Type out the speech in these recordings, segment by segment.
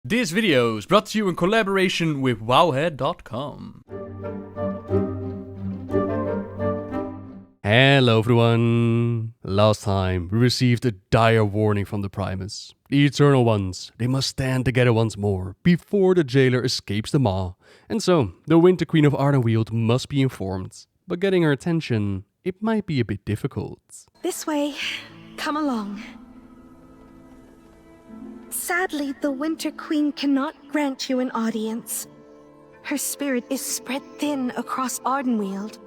This video is brought to you in collaboration with WoWhead.com. Hello everyone! Last time we received a dire warning from the primus. The Eternal Ones, they must stand together once more before the jailer escapes the maw. And so, the Winter Queen of Ardenweald must be informed. But getting her attention, it might be a bit difficult. This way. Come along. Sadly, the Winter Queen cannot grant you an audience. Her spirit is spread thin across Ardenweald.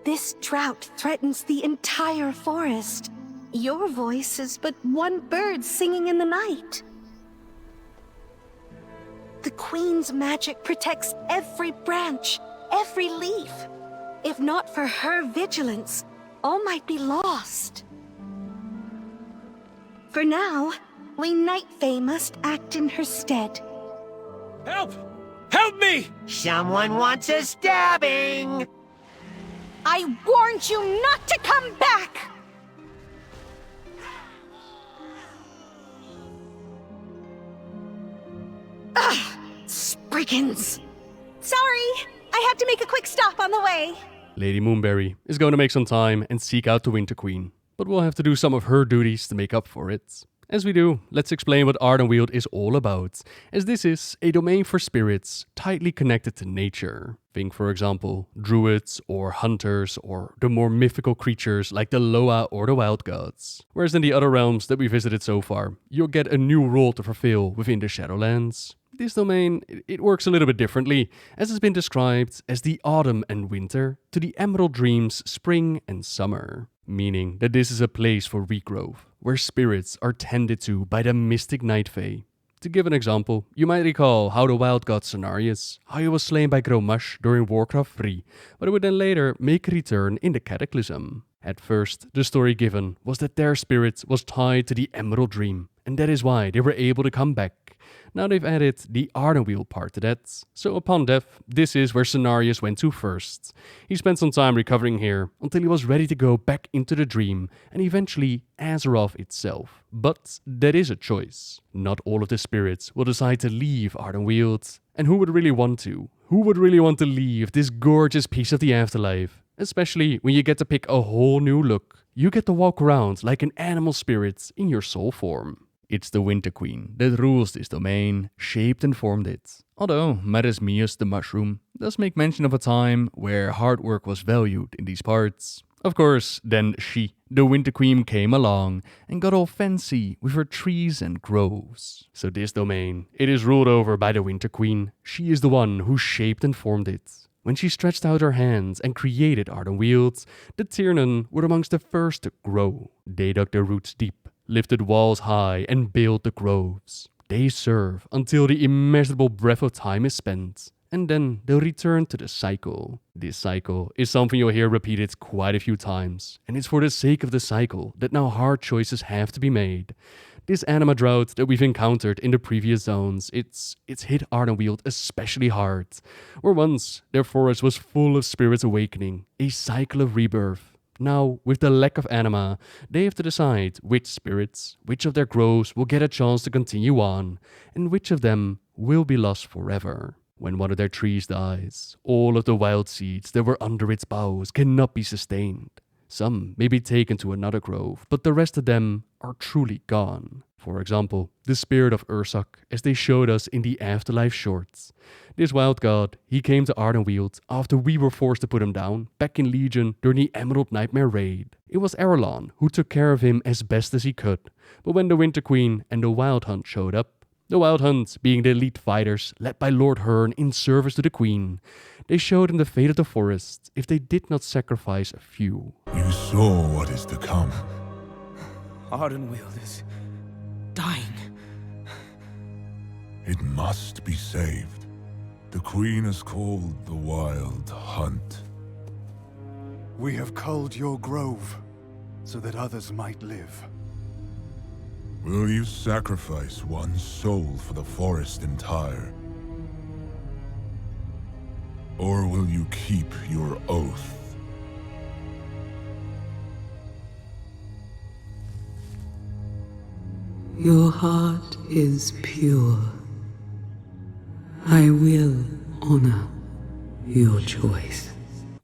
This drought threatens the entire forest. Your voice is but one bird singing in the night. The Queen's magic protects every branch, every leaf. If not for her vigilance, all might be lost. For now, we Night Fae must act in her stead. Help! Help me! Someone wants a stabbing! I warned you not to come back! Ugh! Spriggans! Sorry, I had to make a quick stop on the way. Lady Moonberry is going to make some time and seek out the Winter Queen. But we'll have to do some of her duties to make up for it. As we do, let's explain what Ardenweald is all about, as this is a domain for spirits tightly connected to nature. Think, for example, druids or hunters or the more mythical creatures like the Loa or the wild gods. Whereas in the other realms that we visited so far, you'll get a new role to fulfill within the Shadowlands. This domain, it works a little bit differently, as it's been described as the autumn and winter to the emerald dreams spring and summer. Meaning that this is a place for regrowth, where spirits are tended to by the mystic Night Fae. To give an example, you might recall how the wild god Cenarius, how he was slain by Gromash during Warcraft 3, but would then later make a return in the Cataclysm. At first, the story given was that their spirit was tied to the Emerald Dream, and that is why they were able to come back. Now they've added the Ardenweald part to that. So upon death, this is where Cenarius went to first. He spent some time recovering here until he was ready to go back into the dream and eventually Azeroth itself. But that is a choice. Not all of the spirits will decide to leave Ardenweald. And who would really want to? Who would really want to leave this gorgeous piece of the afterlife? Especially when you get to pick a whole new look. You get to walk around like an animal spirit in your soul form. It's the Winter Queen that rules this domain, shaped and formed it. Although Marismius the Mushroom does make mention of a time where hard work was valued in these parts. Of course, then she, the Winter Queen, came along and got all fancy with her trees and groves. So this domain, it is ruled over by the Winter Queen. She is the one who shaped and formed it. When she stretched out her hands and created Ardenweald, the Tiernan were amongst the first to grow. They dug their roots deep, lifted walls high, and built the groves. They serve until the immeasurable breath of time is spent, and then they'll return to the cycle. This cycle is something you'll hear repeated quite a few times, and it's for the sake of the cycle that now hard choices have to be made. This Anima drought that we've encountered in the previous zones, it's hit Ardenweald especially hard, where once their forest was full of spirits awakening, a cycle of rebirth. Now, with the lack of Anima, they have to decide which spirits, which of their groves will get a chance to continue on, and which of them will be lost forever. When one of their trees dies, all of the wild seeds that were under its boughs cannot be sustained. Some may be taken to another grove, but the rest of them are truly gone. For example, the spirit of Ursak, as they showed us in the Afterlife shorts. This wild god, he came to Ardenweald after we were forced to put him down, back in Legion during the Emerald Nightmare raid. It was Arelon who took care of him as best as he could, but when the Winter Queen and the Wild Hunt showed up, the Wild Hunt being the elite fighters led by Lord Hearn in service to the Queen, they showed him the fate of the forest if they did not sacrifice a few. You saw what is to come. Ardenweald is dying. It must be saved. The Queen is called the Wild Hunt. We have culled your grove, so that others might live. Will you sacrifice one soul for the forest entire? Or will you keep your oath? Your heart is pure. I will honor your choice.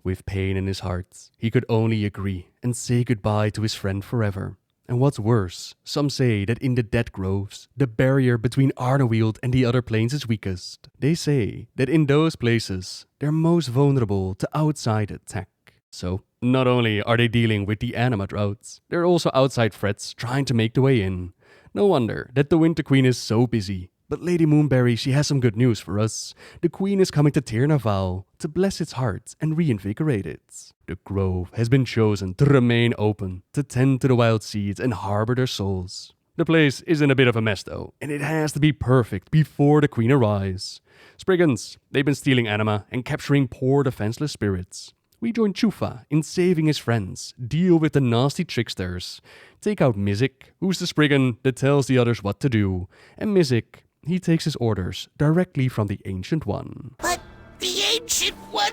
With pain in his heart, he could only agree and say goodbye to his friend forever. And what's worse, some say that in the Dead Groves, the barrier between Ardenweald and the other planes is weakest. They say that in those places, they're most vulnerable to outside attack. So, not only are they dealing with the Anima droughts, there are also outside threats trying to make their way in. No wonder that the Winter Queen is so busy. But Lady Moonberry, she has some good news for us. The Queen is coming to Tir Naval to bless its heart and reinvigorate it. The grove has been chosen to remain open, to tend to the wild seeds and harbor their souls. The place is in a bit of a mess though, and it has to be perfect before the Queen arrives. Spriggans, they've been stealing Anima and capturing poor defenseless spirits. We join Chufa in saving his friends, deal with the nasty tricksters, take out Mizik, who's the Spriggan that tells the others what to do, and Mizik, he takes his orders directly from the Ancient One. But the Ancient One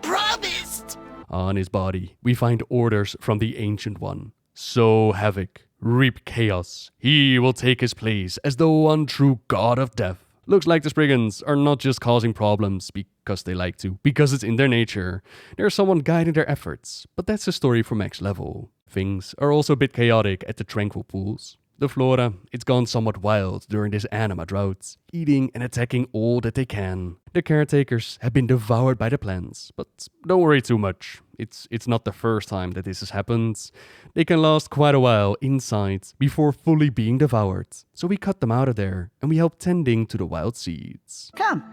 promised! On his body, we find orders from the Ancient One. Sow havoc, reap chaos. He will take his place as the one true god of death. Looks like the Spriggans are not just causing problems because they like to, because it's in their nature. There's someone guiding their efforts, but that's a story for max level. Things are also a bit chaotic at the Tranquil Pools. The flora, it's gone somewhat wild during this Anima drought, eating and attacking all that they can. The caretakers have been devoured by the plants, but don't worry too much. It's not the first time that this has happened. They can last quite a while inside before fully being devoured, so we cut them out of there and we help tending to the wild seeds. Come,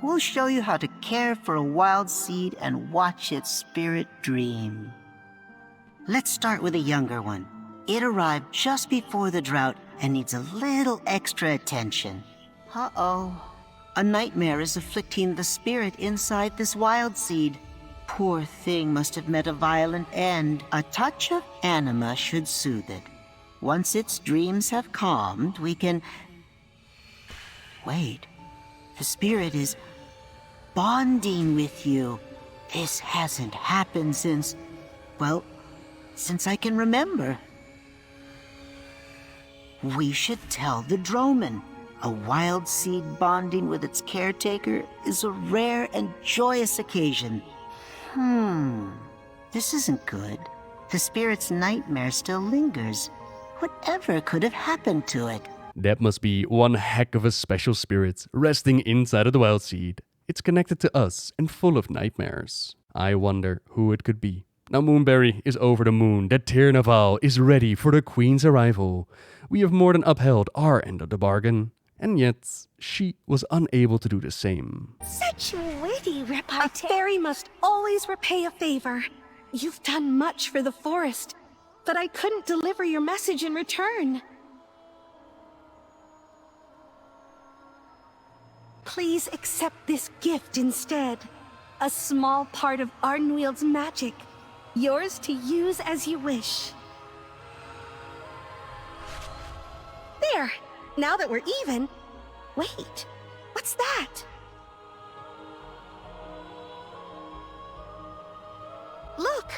we'll show you how to care for a wild seed and watch its spirit dream. Let's start with a younger one. It arrived just before the drought and needs a little extra attention. Uh-oh. A nightmare is afflicting the spirit inside this wild seed. Poor thing must have met a violent end. A touch of Anima should soothe it. Once its dreams have calmed, we can... Wait. The spirit is bonding with you. This hasn't happened since I can remember. We should tell the Droman. A wild seed bonding with its caretaker is a rare and joyous occasion. This isn't good. The spirit's nightmare still lingers. Whatever could have happened to it? That must be one heck of a special spirit resting inside of the wild seed. It's connected to us and full of nightmares. I wonder who it could be. Now Moonberry is over the moon that Tir Naval is ready for the Queen's arrival. We have more than upheld our end of the bargain, and yet she was unable to do the same. Such witty repartee. A fairy must always repay a favor. You've done much for the forest, but I couldn't deliver your message in return. Please accept this gift instead. A small part of Ardenweald's magic. Yours to use as you wish. There! Now that we're even... Wait, what's that? Look!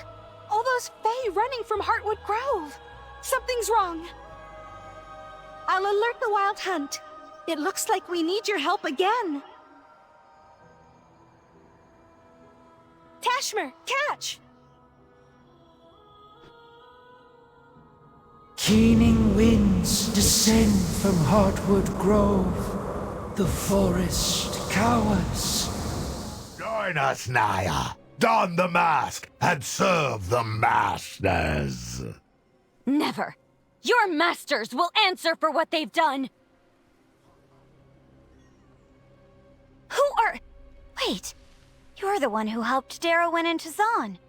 All those Fae running from Heartwood Grove! Something's wrong! I'll alert the Wild Hunt. It looks like we need your help again. Tashmir, catch! Keening winds descend from Heartwood Grove. The forest cowers. Join us, Naya. Don the mask and serve the masters. Never. Your masters will answer for what they've done. Wait. You're the one who helped Darrowin and Tazan.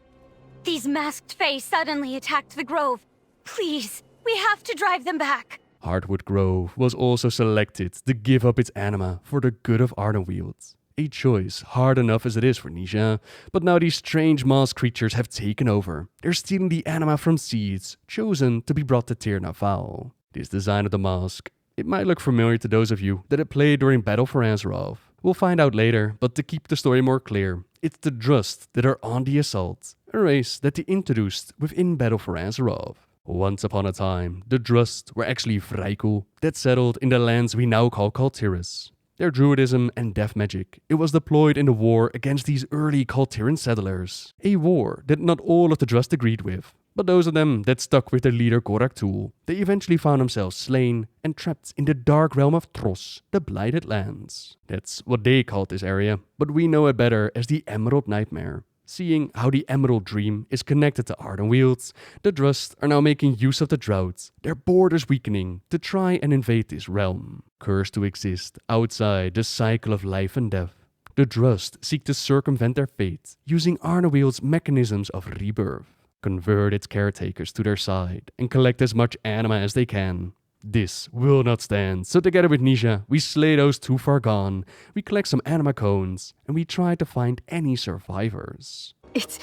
These masked Fae suddenly attacked the grove. Please, we have to drive them back. Heartwood Grove was also selected to give up its anima for the good of Ardenweald. A choice hard enough as it is for Nisha, but now these strange masked creatures have taken over. They're stealing the anima from seeds, chosen to be brought to Tir Naval. This design of the mask, it might look familiar to those of you that have played during Battle for Azeroth. We'll find out later, but to keep the story more clear, it's the Drust that are on the assault, a race that they introduced within Battle for Azeroth. Once upon a time, the Drust were actually Vrykul that settled in the lands we now call Kaltiris. Their druidism and death magic, it was deployed in the war against these early Kaltiran settlers. A war that not all of the Drust agreed with, but those of them that stuck with their leader Goraktul, they eventually found themselves slain and trapped in the dark realm of Tros, the Blighted Lands. That's what they called this area, but we know it better as the Emerald Nightmare. Seeing how the Emerald Dream is connected to Ardenweald, the Drust are now making use of the drought, their borders weakening, to try and invade this realm. Cursed to exist outside the cycle of life and death, the Drust seek to circumvent their fate using Ardenweald's mechanisms of rebirth. Convert its caretakers to their side and collect as much anima as they can. This will not stand, so together with Nisha, we slay those too far gone, we collect some anima cones, and we try to find any survivors. It's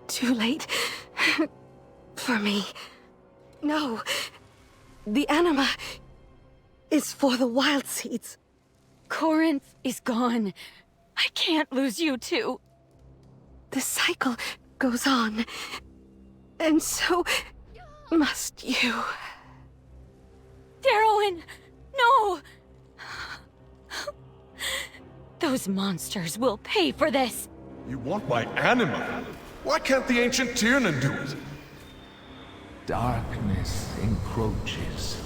too late for me. No, the anima is for the wild seeds. Corinth is gone. I can't lose you too. The cycle goes on, and so must you. Darwin, no! Those monsters will pay for this. You want my anima? Why can't the ancient Tiernan do it? Darkness encroaches.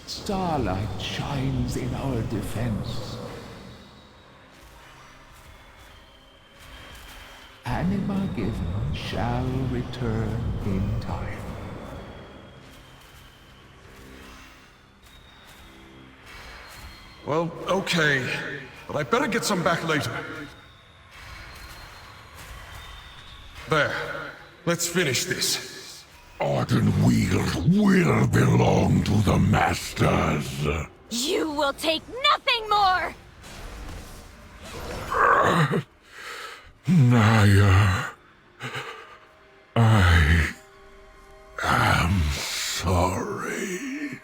Starlight shines in our defense. Anima given shall return in time. Well, okay, but I better get some back later. There, let's finish this. Ardenweald will belong to the Masters. You will take nothing more! Naya, I am sorry.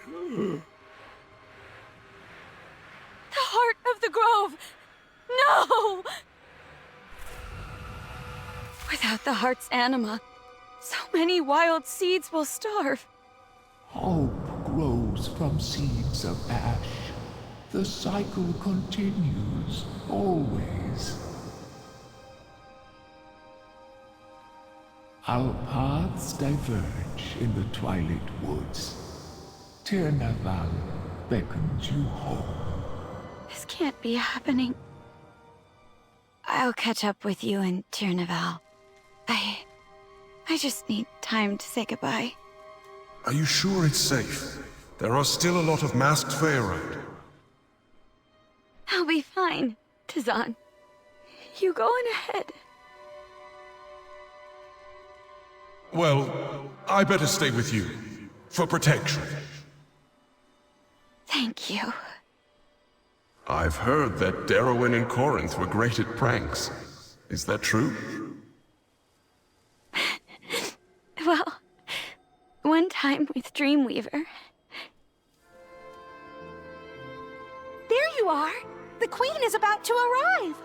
The heart of the grove! No! Without the heart's anima, so many wild seeds will starve. Hope grows from seeds of ash. The cycle continues, always. Our paths diverge in the Twilight Woods. Tirnaval beckons you home. This can't be happening. I'll catch up with you in Tirnaval. I just need time to say goodbye. Are you sure it's safe? There are still a lot of masked Fae around. I'll be fine, Tizan. You go on ahead. Well, I better stay with you. For protection. Thank you. I've heard that Darwin and Corinth were great at pranks. Is that true? Well, one time with Dreamweaver. There you are! The Queen is about to arrive!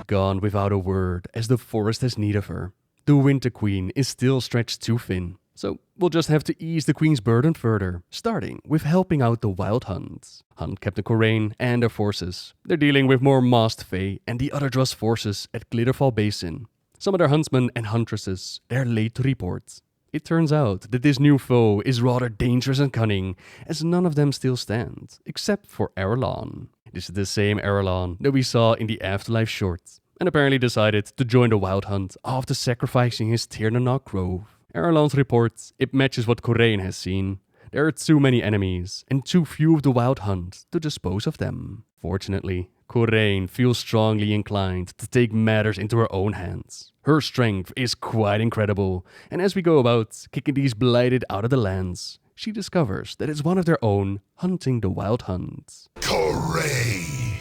Gone without a word, as the forest has need of her. The Winter Queen is still stretched too thin, so we'll just have to ease the Queen's burden further, starting with helping out the Wild Hunt. Hunt Captain Corraine and their forces. They're dealing with more masked Fae and the other Drust forces at Glitterfall Basin. Some of their huntsmen and huntresses, they're late to report. It turns out that this new foe is rather dangerous and cunning, as none of them still stand, except for Erlan. This is the same Erlan that we saw in the Afterlife short, and apparently decided to join the Wild Hunt after sacrificing his Tirnanog Grove. Erlan's reports, it matches what Corraine has seen. There are too many enemies, and too few of the Wild Hunt to dispose of them. Fortunately, Coraine feels strongly inclined to take matters into her own hands. Her strength is quite incredible, and as we go about kicking these blighted out of the lands, she discovers that it's one of their own hunting the Wild Hunt. Coraine,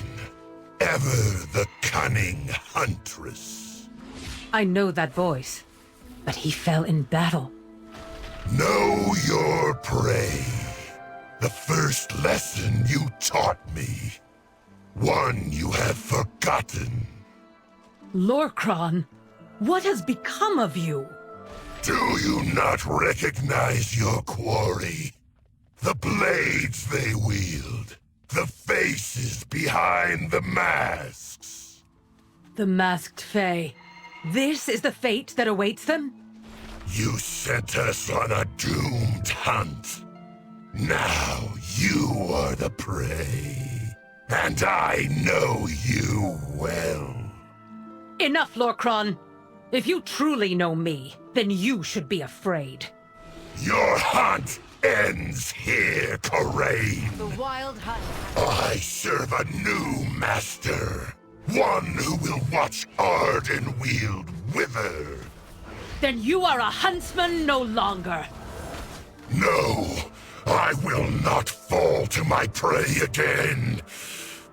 ever the cunning huntress. I know that voice, but he fell in battle. Know your prey. The first lesson you taught me. One you have forgotten. Lorcron, what has become of you? Do you not recognize your quarry? The blades they wield, the faces behind the masks. The masked Fae. This is the fate that awaits them? You sent us on a doomed hunt. Now you are the prey. And I know you well. Enough, Lorcron. If you truly know me, then you should be afraid. Your hunt ends here, Coraine. The Wild Hunt. I serve a new master. One who will watch Ardenweald wither. Then you are a huntsman no longer. No, I will not fall to my prey again.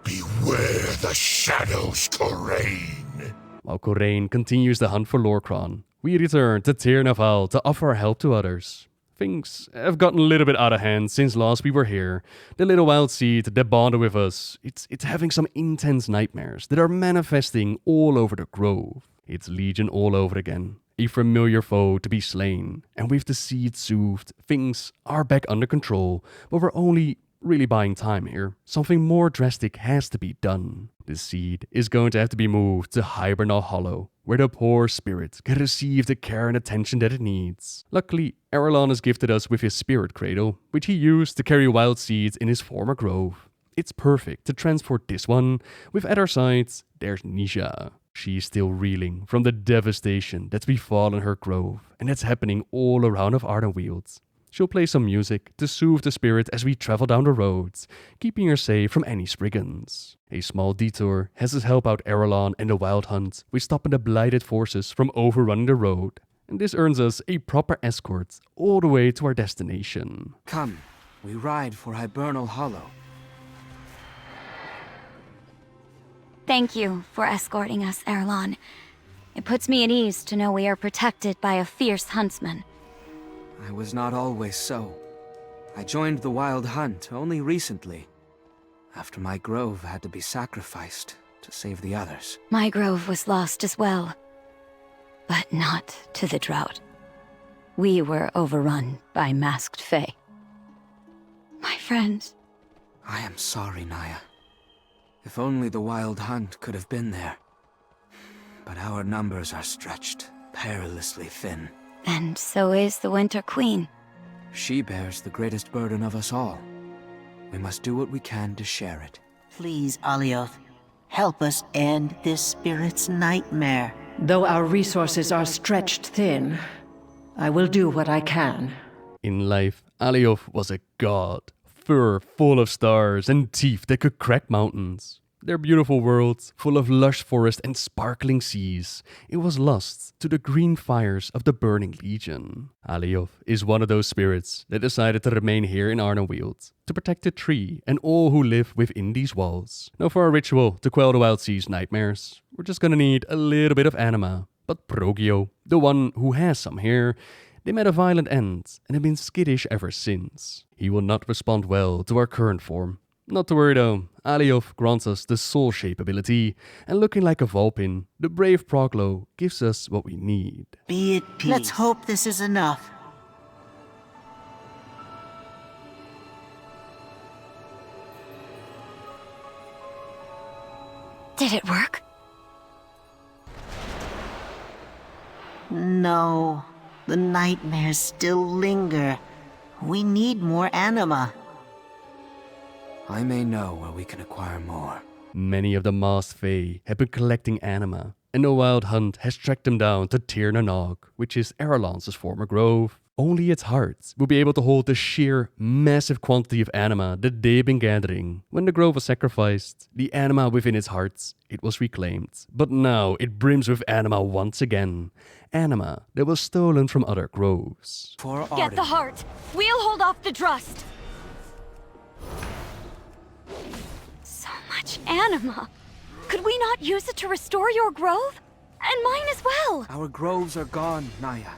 Beware the shadows, Coraine. While Coraine continues the hunt for Lorcron, we return to Tir Naval to offer our help to others. Things have gotten a little bit out of hand since last we were here. The little wild seed that bonded with us, it's having some intense nightmares that are manifesting all over the grove. It's Legion all over again, a familiar foe to be slain. And with the seed soothed, things are back under control, but we're only really buying time here. Something more drastic has to be done. The seed is going to have to be moved to Hibernal Hollow, where the poor spirit can receive the care and attention that it needs. Luckily, Arelon has gifted us with his spirit cradle, which he used to carry wild seeds in his former grove. It's perfect to transport this one. With at our sides, there's Nisha. She's still reeling from the devastation that's befallen her grove, and that's happening all around of Ardenweald. She'll play some music to soothe the spirit as we travel down the roads, keeping her safe from any Spriggans. A small detour has us help out Arelon and the Wild Hunt with stopping the blighted forces from overrunning the road, and this earns us a proper escort all the way to our destination. Come, we ride for Hibernal Hollow. Thank you for escorting us, Arelon. It puts me at ease to know we are protected by a fierce huntsman. I was not always so. I joined the Wild Hunt only recently, after my grove had to be sacrificed to save the others. My grove was lost as well, but not to the drought. We were overrun by masked Fae. My friends. I am sorry, Naya. If only the Wild Hunt could have been there. But our numbers are stretched perilously thin. And so is the Winter Queen. She bears the greatest burden of us all. We must do what we can to share it. Please, Alioth, help us end this spirit's nightmare. Though our resources are stretched thin, I will do what I can. In life, Alioth was a god. Fur full of stars and teeth that could crack mountains. Their beautiful world, full of lush forest and sparkling seas, it was lost to the green fires of the Burning Legion. Alioth is one of those spirits that decided to remain here in Ardenweald, to protect the tree and all who live within these walls. Now for our ritual to quell the Wild Sea's nightmares, we're just gonna need a little bit of Anima. But Progio, the one who has some here, they met a violent end and have been skittish ever since. He will not respond well to our current form. Not to worry though, Alioth grants us the Soul Shape ability, and looking like a Vulpin, the brave Proglo gives us what we need. Be at peace. Let's hope this is enough. Did it work? No, the nightmares still linger. We need more Anima. I may know where we can acquire more. Many of the masked Fae have been collecting Anima, and the Wild Hunt has tracked them down to Tir Nanog, which is Arelon's former grove. Only its heart will be able to hold the sheer massive quantity of anima that they've been gathering. When the grove was sacrificed, the anima within its heart, it was reclaimed. But now it brims with anima once again. Anima that was stolen from other groves. Get the heart. We'll hold off the Drust. So much anima. Could we not use it to restore your grove? And mine as well. Our groves are gone, Naya.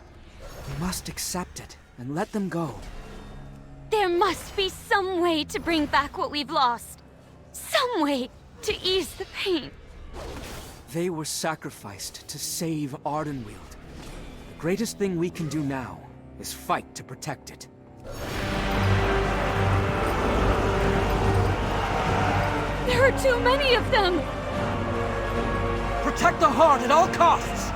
We must accept it and let them go. There must be some way to bring back what we've lost. Some way to ease the pain. They were sacrificed to save Ardenweald. The greatest thing we can do now is fight to protect it. There are too many of them! Protect the heart at all costs!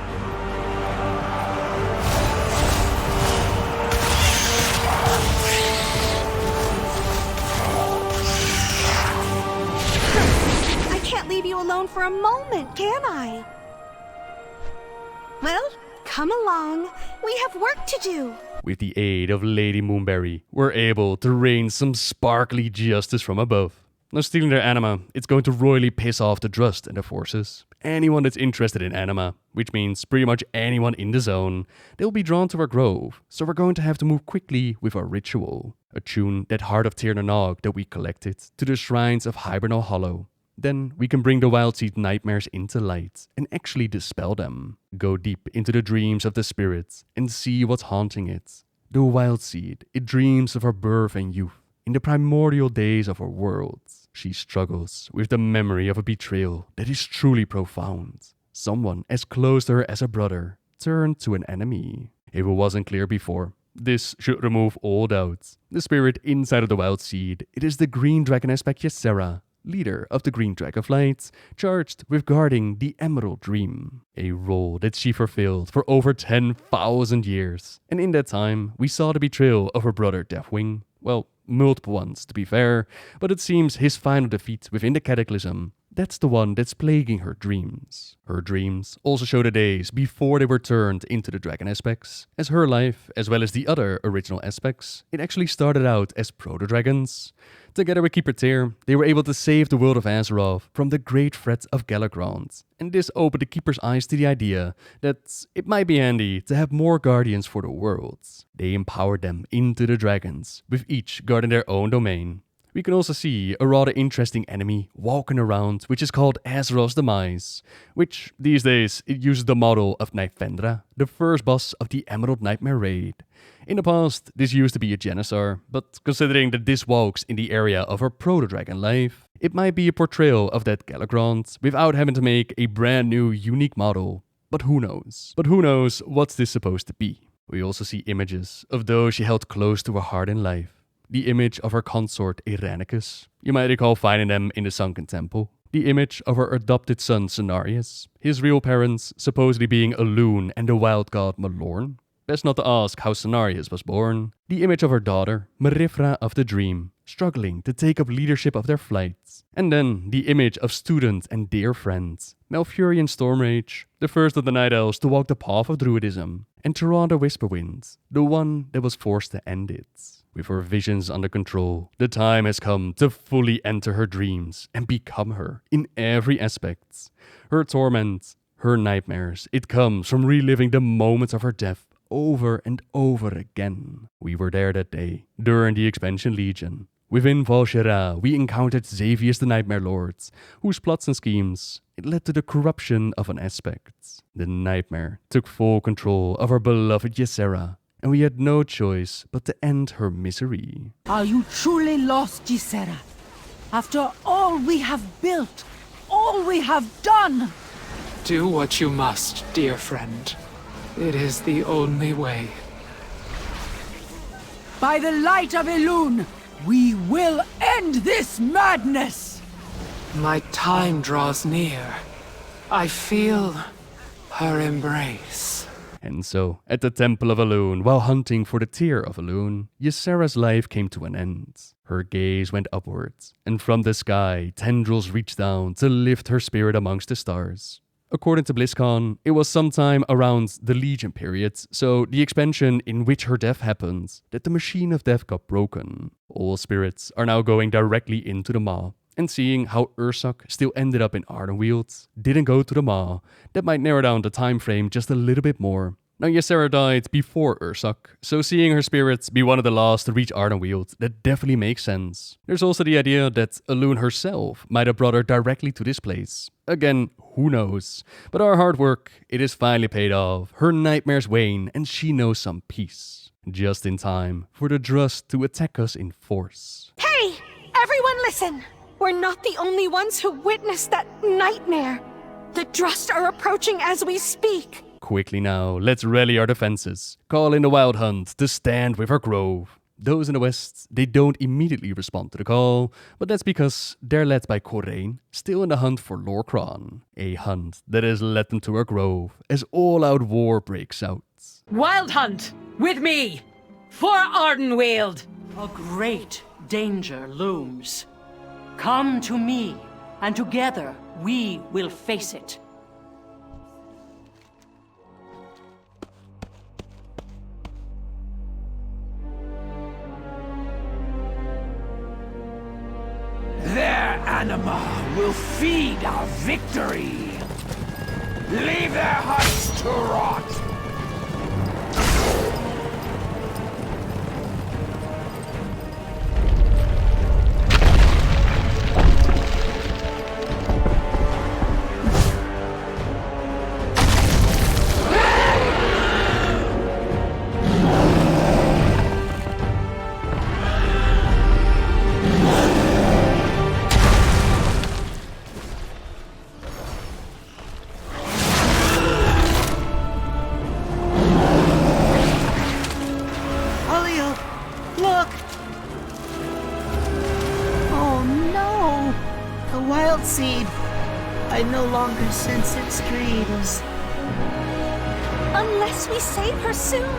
I can't leave you alone for a moment, can I? Well, come along. We have work to do. With the aid of Lady Moonberry, we're able to rain some sparkly justice from above. Now, stealing their anima, it's going to royally piss off the Drust and their forces. Anyone that's interested in anima, which means pretty much anyone in the zone, they'll be drawn to our grove, so we're going to have to move quickly with our ritual. Attune that heart of Tir na Nog that we collected to the shrines of Hibernal Hollow. Then we can bring the wild seed nightmares into light and actually dispel them. Go deep into the dreams of the spirits and see what's haunting it. The wild seed, it dreams of her birth and youth. In the primordial days of her world, she struggles with the memory of a betrayal that is truly profound. Someone as close to her as a brother turned to an enemy. If it wasn't clear before, this should remove all doubts. The spirit inside of the wild seed, it is the green dragon aspect Ysera, leader of the Green Dragonflight, charged with guarding the Emerald Dream, a role that she fulfilled for over 10,000 years. And in that time, we saw the betrayal of her brother Deathwing. Well, multiple ones, to be fair, but it seems his final defeat within the Cataclysm, that's the one that's plaguing her dreams. Her dreams also show the days before they were turned into the dragon aspects, as her life, as well as the other original aspects, it actually started out as proto-dragons. Together with Keeper Tyr, they were able to save the world of Azeroth from the great threat of Galakrond, and this opened the Keeper's eyes to the idea that it might be handy to have more guardians for the world. They empowered them into the dragons, with each guarding their own domain. We can also see a rather interesting enemy walking around, which is called Azeroth's Demise, which these days it uses the model of Nyfendra, the first boss of the Emerald Nightmare raid. In the past, this used to be a Janissar, but considering that this walks in the area of her proto-dragon life, it might be a portrayal of that Galakrond without having to make a brand new unique model. But who knows? What's this supposed to be? We also see images of those she held close to her heart in life. The image of her consort Irenicus, you might recall finding them in the Sunken Temple. The image of her adopted son Cenarius, his real parents supposedly being Elune and the wild god Malorn. Best not to ask how Cenarius was born. The image of her daughter, Merifra of the Dream, struggling to take up leadership of their flights. And then the image of student and dear friends, Malfurion Stormrage, the first of the Night Elves to walk the path of Druidism, and Tyrande Whisperwind, the one that was forced to end it. With her visions under control, the time has come to fully enter her dreams and become her in every aspect. Her torment, her nightmares, it comes from reliving the moments of her death over and over again. We were there that day, during the Expansion Legion. Within Val'Sharah, we encountered Xavius the Nightmare Lord, whose plots and schemes, it led to the corruption of an aspect. The nightmare took full control of our beloved Ysera, and we had no choice but to end her misery. Are you truly lost, Ysera? After all we have built, all we have done? Do what you must, dear friend. It is the only way. By the light of Elune, we will end this madness! My time draws near. I feel her embrace. And so, at the Temple of Elune, while hunting for the Tear of Elune, Ysera's life came to an end. Her gaze went upwards, and from the sky, tendrils reached down to lift her spirit amongst the stars. According to BlizzCon, it was sometime around the Legion period, so the expansion in which her death happened, that the machine of death got broken. All spirits are now going directly into the Maw, and seeing how Ursoc still ended up in Ardenweald, didn't go to the Maw, that might narrow down the time frame just a little bit more. Now Ysera died before Ursoc, so seeing her spirits be one of the last to reach Ardenweald, that definitely makes sense. There's also the idea that Elune herself might have brought her directly to this place. Again, who knows? But our hard work, it is finally paid off. Her nightmares wane and she knows some peace. Just in time for the Drust to attack us in force. Hey! Everyone listen! We're not the only ones who witnessed that nightmare. The Drust are approaching as we speak. Quickly now, let's rally our defenses. Call in the Wild Hunt to stand with our grove. Those in the west, they don't immediately respond to the call, but that's because they're led by Corraine, still in the hunt for Lorcron. A hunt that has led them to our grove as all-out war breaks out. Wild Hunt, with me, for Ardenweald. A great danger looms. Come to me, and together we will face it. Their Anima will feed our victory. Leave their huts to rot. Seed. I no longer sense its dreams. Unless we save her soon,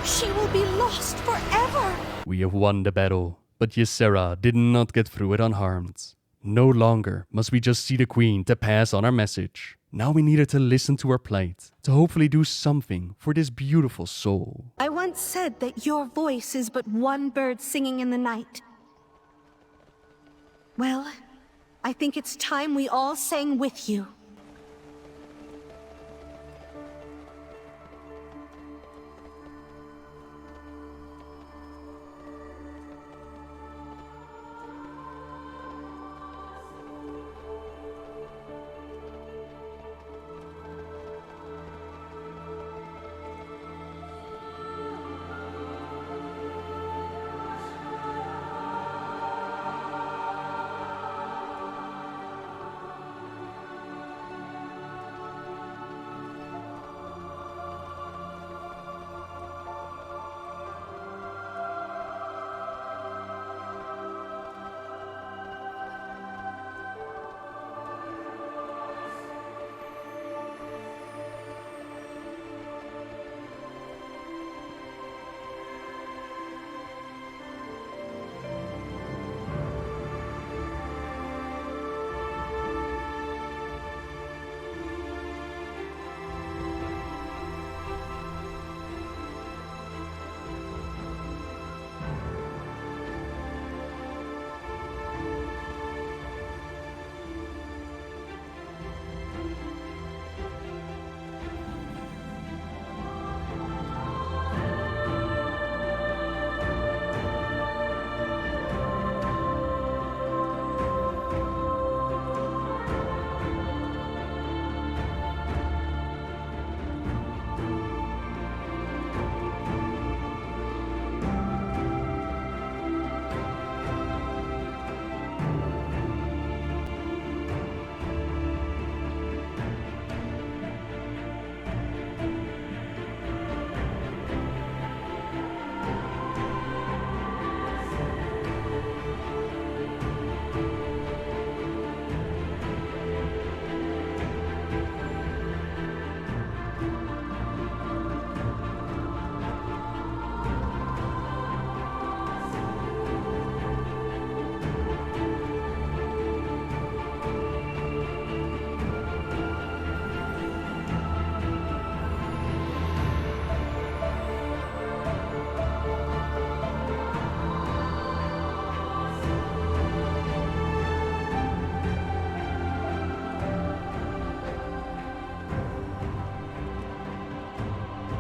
she will be lost forever. We have won the battle, but Ysera did not get through it unharmed. No longer must we just see the Queen to pass on our message. Now we need her to listen to our plight, to hopefully do something for this beautiful soul. I once said that your voice is but one bird singing in the night. Well, I think it's time we all sang with you.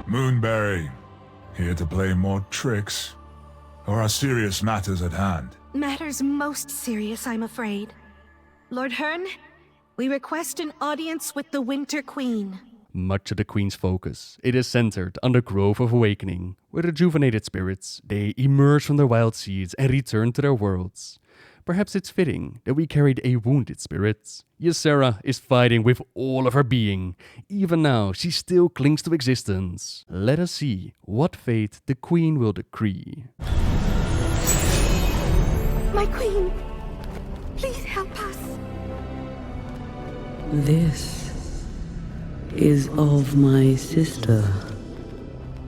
Moonberry, here to play more tricks? Or are serious matters at hand? Matters most serious, I'm afraid. Lord Hearn, we request an audience with the Winter Queen. Much of the Queen's focus, it is centered on the Grove of Awakening, where rejuvenated spirits, they emerge from their wild seeds and return to their worlds. Perhaps it's fitting that we carried a wounded spirit. Ysera is fighting with all of her being. Even now, she still clings to existence. Let us see what fate the Queen will decree. My Queen, please help us. This is of my sister.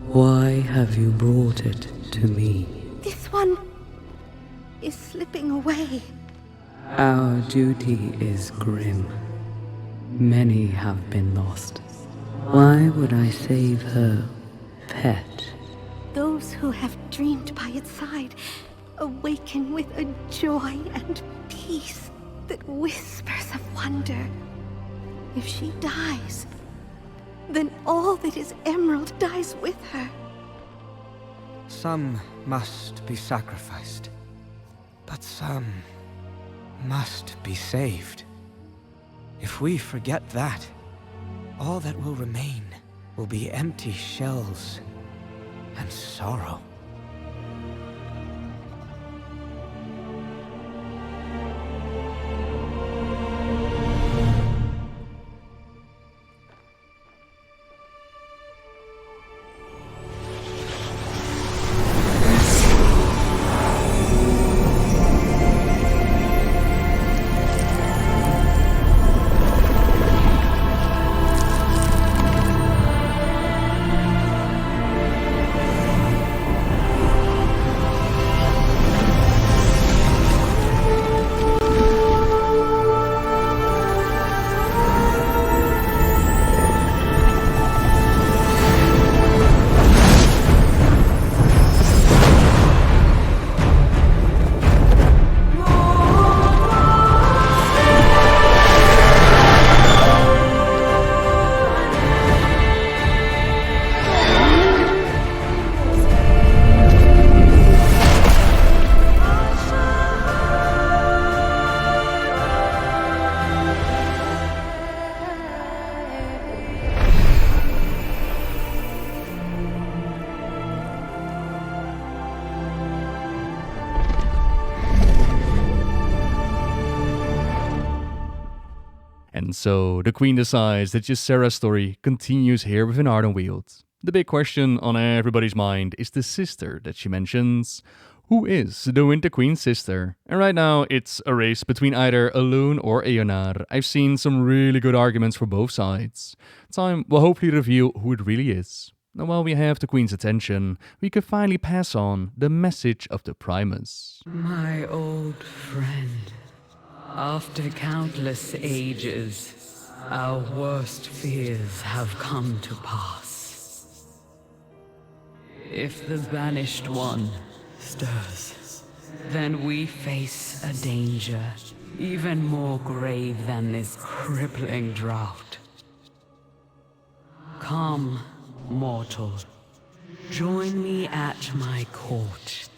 Why have you brought it to me? This one is slipping away. Our duty is grim. Many have been lost. Why would I save her pet? Those who have dreamed by its side awaken with a joy and peace that whispers of wonder. If she dies, then all that is Emerald dies with her. Some must be sacrificed. But some must be saved. If we forget that, all that will remain will be empty shells and sorrow. And so, the Queen decides that Ysera's story continues here within Ardenweald. The big question on everybody's mind is the sister that she mentions. Who is the Winter Queen's sister? And right now, it's a race between either Elune or Eonar. I've seen some really good arguments for both sides. Time will hopefully reveal who it really is. Now, while we have the Queen's attention, we could finally pass on the message of the primus. My old friend. After countless ages, our worst fears have come to pass. If the Banished One stirs, then we face a danger even more grave than this crippling drought. Come, mortal, join me at my court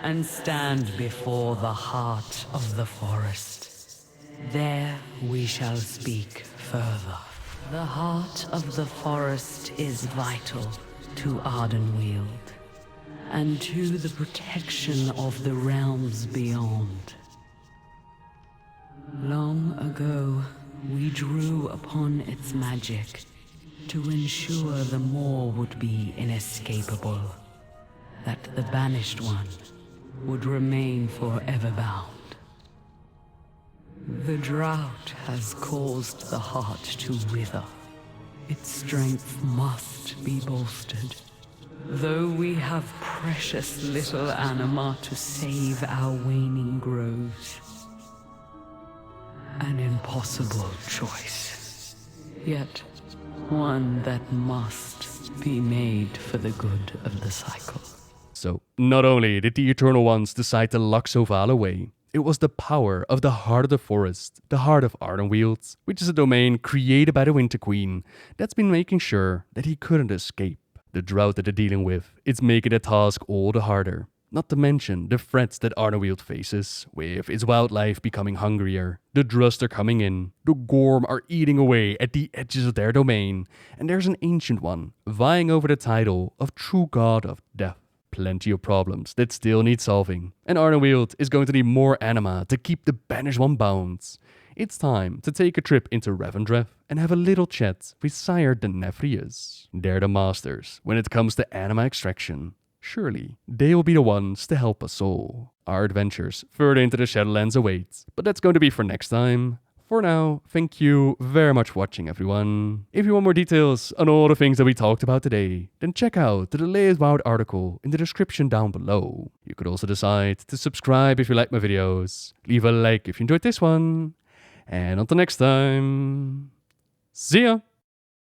and stand before the heart of the forest. There we shall speak further. The heart of the forest is vital to Ardenweald, and to the protection of the realms beyond. Long ago, we drew upon its magic to ensure the moor would be inescapable, that the Banished One would remain forever bound. The drought has caused the heart to wither. Its strength must be bolstered. Though we have precious little Anima to save our waning groves. An impossible choice. Yet, one that must be made for the good of the cycle. So, not only did the Eternal Ones decide to lock Zovaal away, it was the power of the Heart of the Forest, the Heart of Ardenweald, which is a domain created by the Winter Queen, that's been making sure that he couldn't escape. The drought that they're dealing with, it's making the task all the harder. Not to mention the threats that Ardenweald faces, with its wildlife becoming hungrier, the Drust are coming in, the Gorm are eating away at the edges of their domain, and there's an ancient one vying over the title of true god of death. Plenty of problems that still need solving, and Ardenweald is going to need more Anima to keep the banished one bound. It's time to take a trip into Revendreth and have a little chat with Sire the Nefrius. They're the masters when it comes to Anima extraction. Surely, they will be the ones to help us all. Our adventures further into the Shadowlands await, but that's going to be for next time. For now, thank you very much for watching, everyone. If you want more details on all the things that we talked about today, then check out the latest WoWhead article in the description down below. You could also decide to subscribe if you like my videos, leave a like if you enjoyed this one, and until next time, see ya!